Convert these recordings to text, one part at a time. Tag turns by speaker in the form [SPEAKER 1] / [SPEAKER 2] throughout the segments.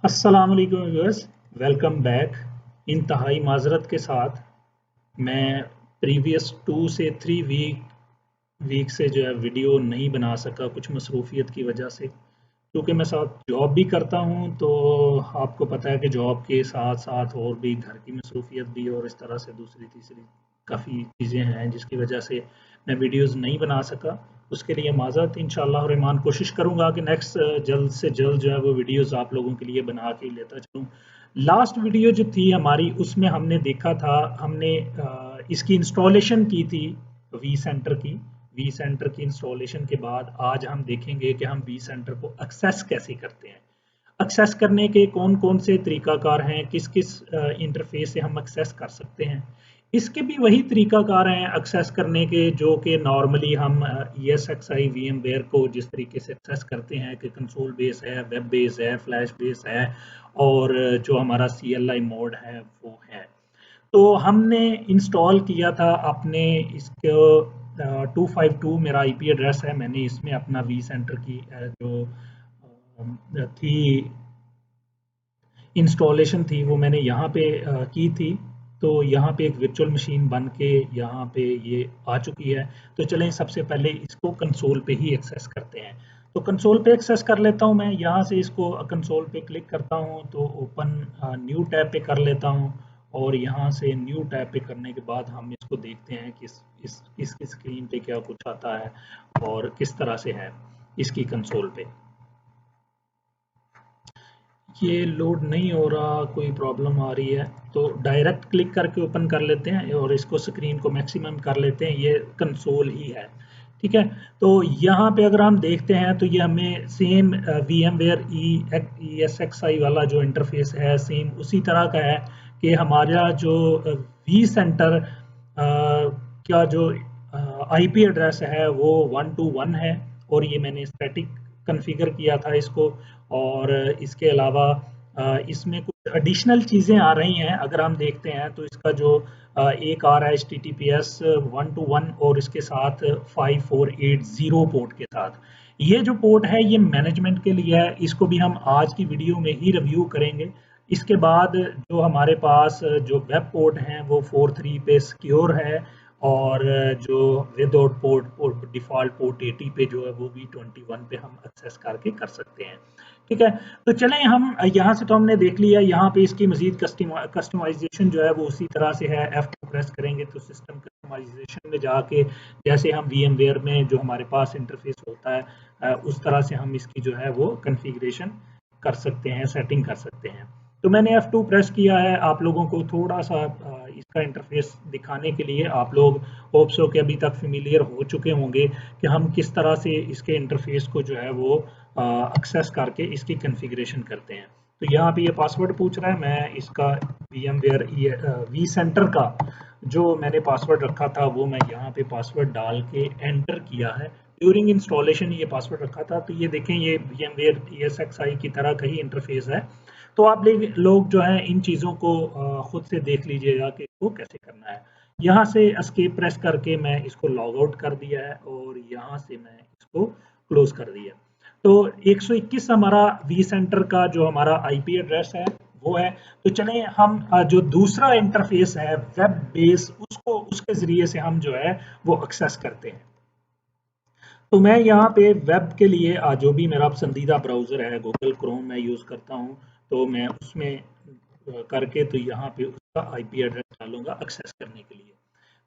[SPEAKER 1] अस्सलाम वालेकुम viewers, welcome back. इंतहाई माजरत के साथ मैं प्रीवियस 2 से 3 वीक से जो है वीडियो नहीं बना सका, कुछ मसरूफियत की वजह से। क्योंकि मैं साथ जॉब भी करता हूँ, तो आपको पता है कि जॉब के साथ साथ और भी घर की मसरूफियत भी और इस तरह से दूसरी तीसरी काफ़ी चीज़ें हैं जिसकी वजह से मैं वीडियोस नहीं बना सका। उसके लिए माज़रत, इंशाअल्लाह रहमान कोशिश करूँगा कि नेक्स्ट जल्द से जल्द जो है वो वीडियोस आप लोगों के लिए बना के लेता चलूँ। लास्ट वीडियो जो थी हमारी, उसमें हमने देखा था, हमने इसकी इंस्टॉलेशन की थी वी सेंटर की। वी सेंटर की इंस्टॉलेशन के बाद आज हम देखेंगे कि हम वी सेंटर को एक्सेस कैसे करते हैं। एक्सेस करने के कौन कौन से तरीकाकार हैं, किस किस इंटरफेस से हम एक्सेस कर सकते हैं। इसके भी वही तरीकाकार हैं एक्सेस करने के जो कि नॉर्मली हम ESXi VMware को जिस तरीके से एक्सेस करते हैं कि कंसोल बेस है, वेब बेस है, फ्लैश बेस है और जो हमारा CLI मोड है वो है। तो हमने इंस्टॉल किया था अपने इसको 252 मेरा IP एड्रेस है। मैंने इसमें अपना वी सेंटर की जो थी इंस्टॉलेशन थी वो मैंने यहाँ पे की थी। तो यहाँ पे एक वर्चुअल मशीन बन के यहाँ पे ये आ चुकी है। तो चलें सबसे पहले इसको कंसोल पे ही एक्सेस करते हैं। तो कंसोल पे एक्सेस कर लेता हूँ मैं, यहाँ से इसको कंसोल पे क्लिक करता हूँ तो ओपन न्यू टैब पे कर लेता हूँ। और यहाँ से न्यू टैब पे करने के बाद हम इसको देखते हैं कि इसकी स्क्रीन पे क्या कुछ आता है और किस तरह से है इसकी कंसोल पे। ये लोड नहीं हो रहा, कोई प्रॉब्लम आ रही है तो डायरेक्ट क्लिक करके ओपन कर लेते हैं और इसको स्क्रीन को मैक्सिमम कर लेते हैं। ये कंसोल ही है, ठीक है। तो यहाँ पे अगर हम देखते हैं तो ये हमें सेम VMware ESXi वाला जो इंटरफेस है सेम उसी तरह का है कि हमारा जो वी सेंटर का जो IP एड्रेस है वो 121 है। और ये मैंने स्टैटिक कॉन्फ़िगर किया था इसको। और इसके अलावा इसमें कुछ एडिशनल चीज़ें आ रही हैं। अगर हम देखते हैं तो इसका जो एक आ रहा है HTTPS 121 और इसके साथ 5480 पोर्ट के साथ। ये जो पोर्ट है ये मैनेजमेंट के लिए है, इसको भी हम आज की वीडियो में ही रिव्यू करेंगे। इसके बाद जो हमारे पास जो वेब पोर्ट हैं वो 43 पे सिक्योर है। और जो विदाउट पोर्ट और डिफ़ॉल्ट पोर्ट 80 पे जो है वो भी 21 पे हम एक्सेस करके कर सकते हैं, ठीक है। तो चलें हम यहाँ से तो हमने देख लिया, यहाँ पे इसकी मजीद कस्टमाइजेशन जो है वो उसी तरह से है। F2 प्रेस करेंगे तो सिस्टम कस्टमाइजेशन में जाके जैसे हम VMware में जो हमारे पास इंटरफेस होता है उस तरह से हम इसकी जो है वो कन्फिग्रेशन कर सकते हैं, सेटिंग कर सकते हैं। तो मैंने F2 प्रेस किया है आप लोगों को थोड़ा सा इसका इंटरफेस दिखाने के लिए। आप लोग होप सो के अभी तक फेमिलियर हो चुके होंगे कि हम किस तरह से इसके इंटरफेस को जो है वो एक्सेस करके इसकी कॉन्फ़िगरेशन करते हैं। तो यहाँ पे ये पासवर्ड पूछ रहा है, मैं इसका VMware वी सेंटर का जो मैंने पासवर्ड रखा था वो मैं यहाँ पे पासवर्ड डाल के एंटर किया है। ड्यूरिंग इंस्टॉलेशन ये पासवर्ड रखा था। तो ये देखें, ये VMware ESXi की तरह का ही इंटरफेस है। तो आप लोग जो है इन चीज़ों को खुद से देख लीजिएगा कि वो कैसे करना है। यहाँ से एस्केप प्रेस करके मैं इसको लॉग आउट कर दिया है और यहाँ से मैं इसको क्लोज कर दिया। तो 121 हमारा वी सेंटर का जो हमारा IP एड्रेस है वो है। तो चलें हम जो दूसरा इंटरफेस है वेब बेस, उसको उसके ज़रिए से हम जो है वो एक्सेस करते हैं। तो मैं यहाँ पे वेब के लिए जो भी मेरा पसंदीदा ब्राउज़र है गूगल क्रोम मैं यूज़ करता हूँ। तो मैं उसमें करके तो यहाँ पे उसका IP एड्रेस डालूँगा एक्सेस करने के लिए।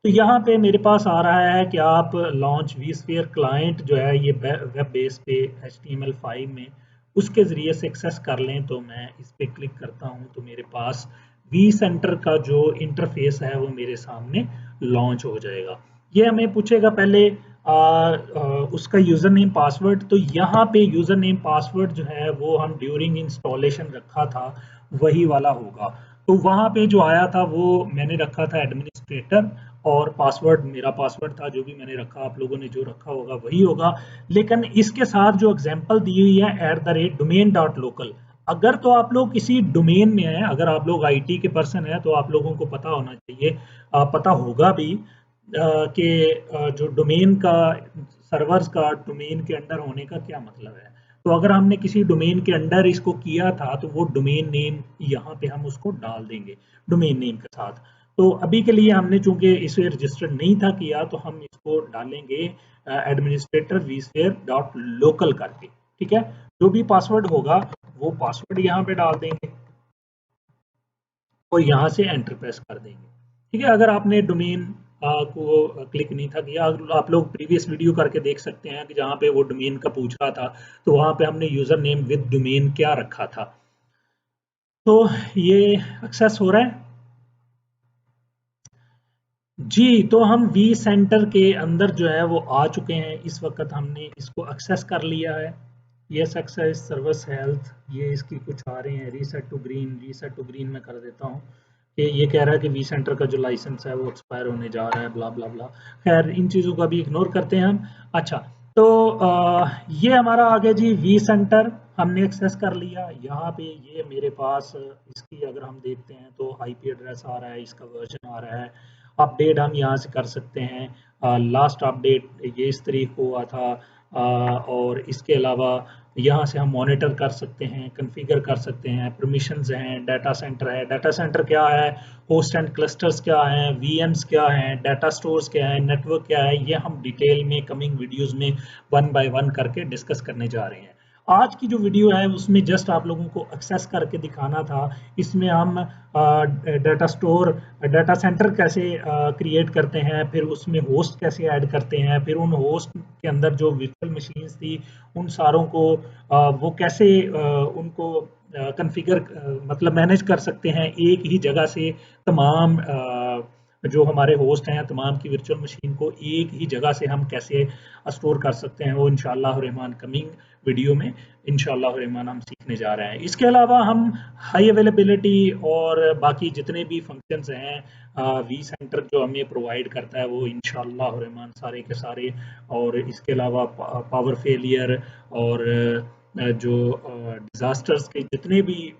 [SPEAKER 1] तो यहाँ पे मेरे पास आ रहा है कि आप लॉन्च vSphere क्लाइंट जो है ये वेब बेस पे HTML5 में उसके ज़रिए से एक्सेस कर लें। तो मैं इस पे क्लिक करता हूँ तो मेरे पास वी सेंटर का जो इंटरफेस है वो मेरे सामने लॉन्च हो जाएगा। ये हमें पूछेगा पहले उसका यूज़र नेम पासवर्ड। तो यहाँ पे यूज़र नेम पासवर्ड जो है वो हम ड्यूरिंग इंस्टॉलेशन रखा था वही वाला होगा। तो वहाँ पे जो आया था वो मैंने रखा था एडमिनिस्ट्रेटर और पासवर्ड मेरा पासवर्ड था जो भी मैंने रखा, आप लोगों ने जो रखा होगा वही होगा। लेकिन इसके साथ जो एग्जांपल दी हुई है @domain.local, अगर तो आप लोग किसी डोमेन में हैं, अगर आप लोग IT के पर्सन हैं तो आप लोगों को पता होना चाहिए, पता होगा भी कि जो डोमेन का सर्वर्स का डोमेन के अंडर होने का क्या मतलब है। तो अगर हमने किसी डोमेन के अंडर इसको किया था तो वो डोमेन नेम यहाँ पे हम उसको डाल देंगे डोमेन नेम के साथ। तो अभी के लिए हमने चूंकि इसे रजिस्टर नहीं था किया तो हम इसको डालेंगे एडमिनिस्ट्रेटर vsphere डॉट लोकल करके, ठीक है। जो भी पासवर्ड होगा वो पासवर्ड यहाँ पे डाल देंगे और यहाँ से एंटर प्रेस कर देंगे, ठीक है। अगर आपने डोमेन को क्लिक नहीं था किया, आप लोग प्रीवियस वीडियो करके देख सकते हैं कि जहाँ पे वो डोमेन का पूछ रहा था तो वहाँ पे हमने यूजर नेम विद डोमेन क्या रखा था। तो ये एक्सेस हो रहा है जी। तो हम वी सेंटर के अंदर जो है वो आ चुके हैं, इस वक्त हमने इसको एक्सेस कर लिया है। यस एक्सेस सर्विस हेल्थ, ये इसकी कुछ आ रहे हैं रीसेट टू ग्रीन में कर देता हूँ कि ये कह रहा है कि वी सेंटर का जो लाइसेंस है वो एक्सपायर होने जा रहा है, ब्ला ब्ला ब्ला। खैर इन चीज़ों का भी इग्नोर करते हैं हम। अच्छा, तो ये हमारा आ गया जी वी सेंटर, हमने एक्सेस कर लिया। यहाँ पे ये मेरे पास इसकी अगर हम देखते हैं तो आईपी एड्रेस आ रहा है, इसका वर्जन आ रहा है। अपडेट हम यहाँ से कर सकते हैं, लास्ट अपडेट ये इस तारीख को हुआ था, और इसके अलावा यहाँ से हम मॉनिटर कर सकते हैं, कॉन्फ़िगर कर सकते हैं, परमिशंस हैं, डाटा सेंटर है, डाटा सेंटर क्या है, होस्ट एंड क्लस्टर्स क्या हैं, वीएम्स क्या हैं, डाटा स्टोर्स क्या है, नेटवर्क क्या है, ये हम डिटेल में कमिंग वीडियोस में वन बाय वन करके डिस्कस करने जा रहे हैं। आज की जो वीडियो है उसमें जस्ट आप लोगों को एक्सेस करके दिखाना था। इसमें हम डाटा स्टोर डाटा सेंटर कैसे क्रिएट करते हैं, फिर उसमें होस्ट कैसे ऐड करते हैं, फिर उन होस्ट के अंदर जो वर्चुअल मशीन्स थी उन सारों को वो कैसे उनको कॉन्फ़िगर मतलब मैनेज कर सकते हैं एक ही जगह से। तमाम जो हमारे होस्ट हैं, तमाम की वर्चुअल मशीन को एक ही जगह से हम कैसे स्टोर कर सकते हैं, वो इंशाअल्लाह रहमान कमिंग वीडियो में इंशाअल्लाह रहमान हम सीखने जा रहे हैं। इसके अलावा हम हाई अवेलेबिलिटी और बाकी जितने भी फंक्शंस हैं वी सेंटर जो हमें प्रोवाइड करता है वो इंशाअल्लाह रहमान सारे के सारे, और इसके अलावा पावर फेलियर और जो डिज़ास्टर्स के जितने भी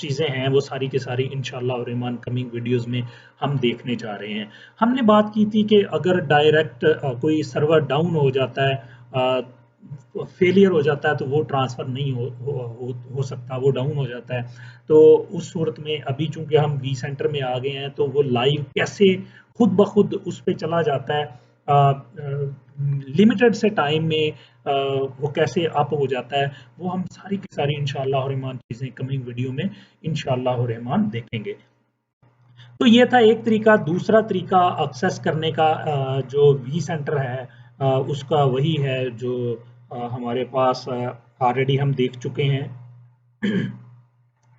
[SPEAKER 1] चीज़ें हैं वो सारी की सारी इंशाअल्लाह रहमान कमिंग वीडियोस में हम देखने जा रहे हैं। हमने बात की थी कि अगर डायरेक्ट कोई सर्वर डाउन हो जाता है, फेलियर हो जाता है, तो वो ट्रांसफ़र नहीं हो सकता, वो डाउन हो जाता है। तो उस सूरत में अभी चूँकि हम वी सेंटर में आ गए हैं तो वो लाइव कैसे खुद ब खुद उस पे चला जाता है, लिमिटेड से टाइम में वो कैसे अप हो जाता है, वो हम सारी की सारी इंशाअल्लाह रहमान चीज़ें कमिंग वीडियो में इंशाअल्लाह रहमान देखेंगे। तो ये था एक तरीका। दूसरा तरीका एक्सेस करने का जो वी सेंटर है उसका वही है जो हमारे पास ऑलरेडी हम देख चुके हैं।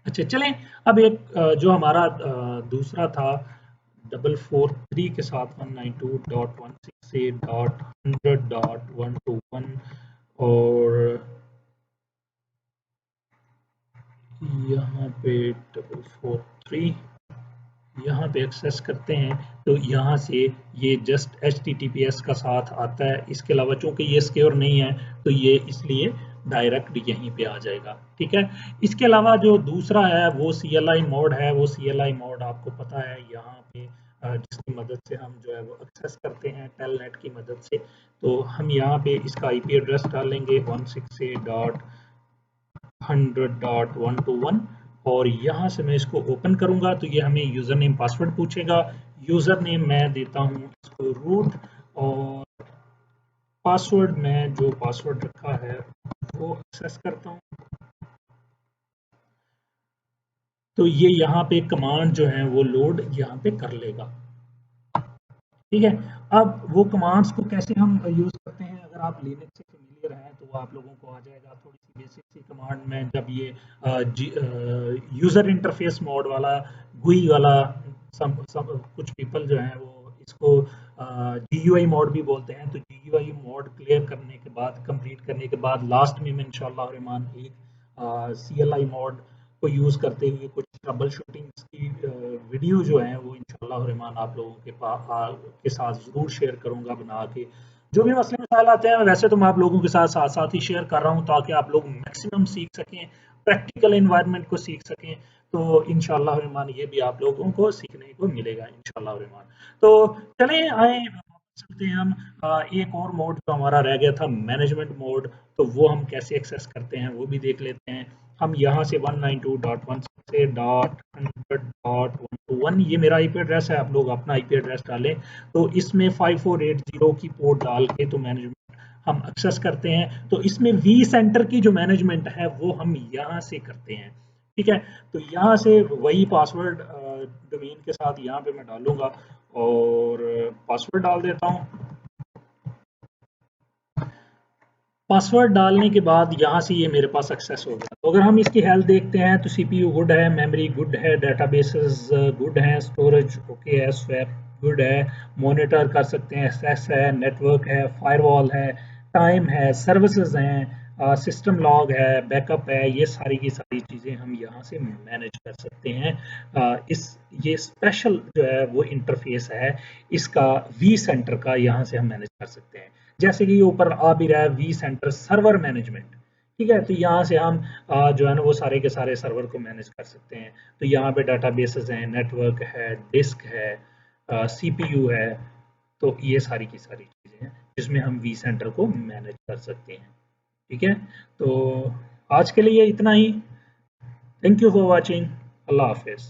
[SPEAKER 1] अच्छा चलें, अब एक जो हमारा दूसरा था 443 के साथ 192.168.100.121 और यहाँ पे 443 यहाँ पे एक्सेस करते हैं तो यहाँ से ये जस्ट HTTPS का साथ आता है। इसके अलावा चूंकि ये सिक्योर नहीं है तो ये इसलिए डायरेक्ट यहीं पे आ जाएगा, ठीक है। इसके अलावा जो दूसरा है वो CLI मोड है। वो CLI मोड आपको पता है यहाँ पे जिसकी मदद से हम जो है वो एक्सेस करते हैं टेलनेट की मदद से। तो हम यहाँ पे इसका IP एड्रेस डालेंगे 168.100.121 और यहाँ से मैं इसको ओपन करूँगा तो ये हमें यूज़र नेम पासवर्ड पूछेगा। यूज़र नेम मैं देता हूँ इसको रूट और पासवर्ड में जो पासवर्ड रखा है वो एक्सेस करता हूँ। तो ये यहाँ पे कमांड जो है वो लोड यहाँ पे कर लेगा, ठीक है। अब वो कमांड्स को कैसे हम यूज़ करते हैं, अगर आप लिनक्स से फेमिलियर हैं तो वो आप लोगों को आ जाएगा। थोड़ी सी बेसिक सी कमांड में जब ये यूज़र इंटरफेस मोड वाला गुई वाला कुछ पीपल जो हैं वो इसको GUI मोड भी बोलते हैं। तो GUI मोड क्लियर करने के बाद, कंप्लीट करने के बाद लास्ट में मैं इंशाअल्लाह रहमान एक CLI मोड को यूज़ करते हुए कुछ ट्रबल शूटिंग की वीडियो जो है वो इंशाअल्लाह रहमान आप लोगों के साथ ज़रूर शेयर करूँगा बना के। जो भी मसले मसाइल आते हैं वैसे तो मैं आप लोगों के साथ साथ साथ ही शेयर कर रहा हूँ ताकि आप लोग मैक्सिमम सीख सकें, प्रैक्टिकल एनवायरनमेंट को सीख सकें। तो इंशाअल्लाह रहमान ये भी आप लोगों को सीखने को मिलेगा इंशाअल्लाह रहमान। तो चलें आए सकते हैं हम। एक और मोड जो हमारा रह गया था मैनेजमेंट मोड, तो वो हम कैसे एक्सेस करते हैं वो भी देख लेते हैं। हम यहाँ से 192.168.100.121 ये मेरा आईपी एड्रेस है, आप लोग अपना आईपी एड्रेस डालें। तो इसमें 5480 की पोर्ट डाल के तो मैनेजमेंट हम एक्सेस करते हैं। तो इसमें वी सेंटर की जो मैनेजमेंट है वो हम यहाँ से करते हैं। ठीक है, तो यहाँ से वही पासवर्ड डोमेन के साथ यहाँ पे मैं डालूंगा और पासवर्ड डाल देता हूँ। पासवर्ड डालने के बाद यहाँ से ये मेरे पास एक्सेस हो गया। तो अगर हम इसकी हेल्थ देखते हैं तो सीपीयू गुड है, मेमोरी गुड है, डेटाबेसेस गुड हैं, स्टोरेज ओके है, स्वैप गुड है, मॉनिटर कर सकते हैं, एक्सेस है, नेटवर्क है, फायरवॉल है, टाइम है, सर्विसेज हैं, सिस्टम लॉग है, बैकअप है, ये सारी की सारी चीज़ें हम यहाँ से मैनेज कर सकते हैं। इस ये स्पेशल जो है वो इंटरफेस है इसका वी सेंटर का, यहाँ से हम मैनेज कर सकते हैं। जैसे कि ऊपर आ भी रहा है वी सेंटर सर्वर मैनेजमेंट। ठीक है, तो यहाँ से हम जो है ना वो सारे के सारे सर्वर को मैनेज कर सकते हैं। तो यहाँ पे डाटाबेसेस हैं, नेटवर्क है, डिस्क है, सीपीयू है। तो ये सारी की सारी चीज़ें हैं जिसमें हम वी सेंटर को मैनेज कर सकते हैं। ठीक है, तो आज के लिए इतना ही। Thank you for watching. अल्लाह हाफिज़।